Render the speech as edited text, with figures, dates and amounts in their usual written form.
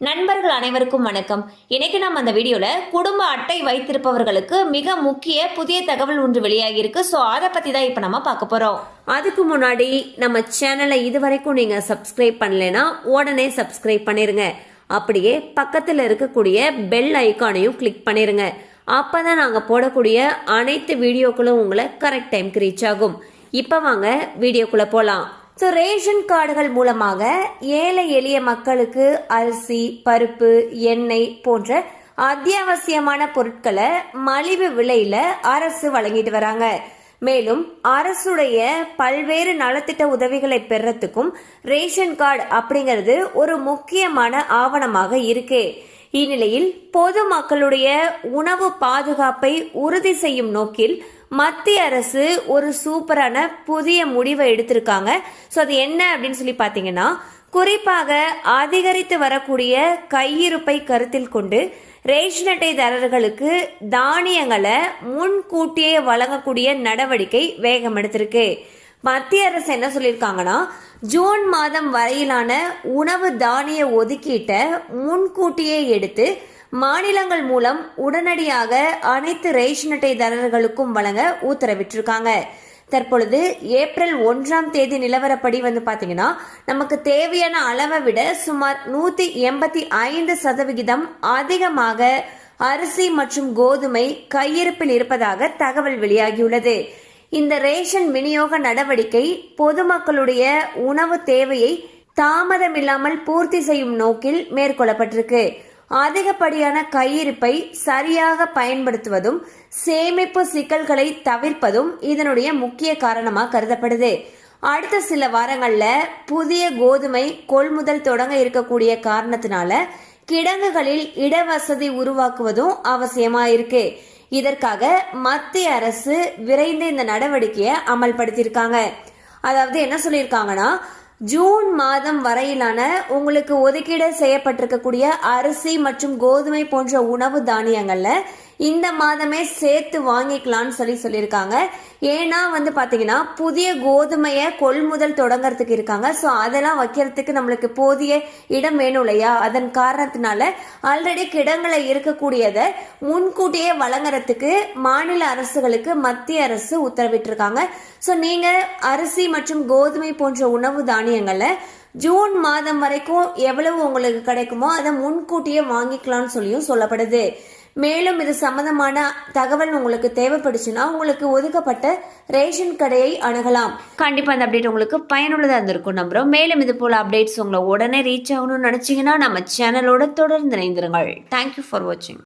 நண்பர்கள் அனைவருக்கும் வணக்கம். இன்னைக்கு நம்ம அந்த வீடியோல குடும்ப அட்டை வைத்திருப்பவர்களுக்கு மிக முக்கிய புதிய தகவல் ஒன்று வெளியாகி இருக்கு. ஸோ அதை பத்தி தான் இப்போ நம்ம பார்க்க போறோம். அதுக்கு முன்னாடி நம்ம சேனலை இதுவரைக்கும் நீங்க சப்ஸ்கிரைப் பண்ணலைன்னா உடனே சப்ஸ்கிரைப் பண்ணிருங்க. அப்படியே பக்கத்தில் இருக்கக்கூடிய பெல் ஐக்கானையும் கிளிக் பண்ணிருங்க. அப்பதான் நாங்க போடக்கூடிய அனைத்து வீடியோக்களும் உங்களை கரெக்ட் டைம்க்கு ரீச் ஆகும். இப்போ வாங்க வீடியோக்குள்ள போலாம். ஸோ ரேஷன் கார்டுகள் மூலமாக ஏழை எளிய மக்களுக்கு அரிசி, பருப்பு, எண்ணெய் போன்ற அத்தியாவசியமான பொருட்களை மலிவு விலையில அரசு வழங்கிட்டு வராங்க. மேலும் அரசுடைய பல்வேறு நலத்திட்ட உதவிகளை பெறத்துக்கும் ரேஷன் கார்டு அப்படிங்கிறது ஒரு முக்கியமான ஆவணமாக இருக்கு. இந்நிலையில் பொதுமக்களுடைய உணவு பாதுகாப்பை உறுதி செய்யும் நோக்கில் மத்திய அரசு ஒரு சூப்பரான புதிய முடிவை எடுத்திருக்காங்க. ஸோ அது என்ன அப்படின்னு சொல்லி பார்த்தீங்கன்னா, குறிப்பாக அதிகரித்து வரக்கூடிய கையிருப்பை கருத்தில் கொண்டு ரேஷன் அட்டைதாரர்களுக்கு தானியங்களை முன்கூட்டியே வழங்கக்கூடிய நடவடிக்கை வேகம் எடுத்திருக்கு. மத்திய அரசு என்ன சொல்லியிருக்காங்கன்னா, ஜூன் மாதம் வரையிலான உணவு தானிய ஒதுக்கீட்டை முன்கூட்டியே எடுத்து மாநிலங்கள் மூலம் உடனடியாக அனைத்து ரேஷன் அட்டைதாரர்களுக்கும் வழங்க உத்தரவிட்டிருக்காங்க. தற்பொழுது ஏப்ரல் 1 நிலவரப்படி பாத்தீங்கன்னா, நமக்கு தேவையான அளவை விட சுமார் 185% அதிகமாக அரிசி மற்றும் கோதுமை கையிருப்பில் இருப்பதாக தகவல் வெளியாகியுள்ளது. இந்த ரேஷன் விநியோக நடவடிக்கை பொதுமக்களுடைய உணவு தேவையை தாமதமில்லாமல் பூர்த்தி செய்யும் நோக்கில் மேற்கொள்ளப்பட்டிருக்கு. அதிகப்படியான கையிருப்பை சரியாக பயன்படுத்துவதும் சேமிப்பு சிக்கல்களை தவிர்ப்பதும் இதனுடைய முக்கிய காரணமாக கருதப்படுது. அடுத்த சில வாரங்கள்ல புதிய கோதுமை கொள்முதல் தொடங்க இருக்கக்கூடிய காரணத்தினால கிடங்குகளில் இடவசதி உருவாக்குவதும் அவசியமா இருக்கு. இதற்காக மத்திய அரசு விரைந்து இந்த நடவடிக்கையை அமல்படுத்தியிருக்காங்க. அதாவது என்ன சொல்லியிருக்காங்கன்னா, ஜூன் மாதம் வரையிலான உங்களுக்கு ஒதுக்கீடு செய்யப்பட்டிருக்கக்கூடிய அரிசி மற்றும் கோதுமை போன்ற உணவு தானியங்கள்ல இந்த மாதமே சேர்த்து வாங்கிக்கலாம்னு சொல்லியிருக்காங்க. ஏன்னா பாத்தீங்கன்னா, புதிய கோதுமையை கொள்முதல் தொடங்கறதுக்கு இருக்காங்க. ஸோ அதெல்லாம் வைக்கிறதுக்கு நம்மளுக்கு போதிய இடம் வேணும் இல்லையா? அதன் காரணத்தினால ஆல்ரெடி கிடங்குல இருக்கக்கூடியதை முன்கூட்டியே வழங்குறதுக்கு மாநில அரசுகளுக்கு மத்திய அரசு உத்தரவிட்டிருக்காங்க. ஸோ நீங்க அரிசி மற்றும் கோதுமை போன்ற உணவு தானியங்களை ஜூன் மாதம் வரைக்கும் எவ்வளவு உங்களுக்கு கிடைக்குமோ அதை முன்கூட்டியே வாங்கிக்கலாம்னு சொல்லியும் சொல்லப்படுது. மேலும் இது சம்பந்தமான தகவல் உங்களுக்கு தேவைப்படுச்சுன்னா உங்களுக்கு ஒதுக்கப்பட்ட ரேஷன் கடையை அணுகலாம். கண்டிப்பா அந்த அப்டேட் உங்களுக்கு பயனுள்ளதா இருந்திருக்கும் நம்புறோம். மேலும் இது போல அப்டேட்ஸ் உங்களை உடனே ரீச் ஆகணும்னு நினைச்சீங்கன்னா நம்ம சேனலோட தொடர்ந்து இணைந்திருங்கள். தேங்க்யூ ஃபார் வாட்சிங்.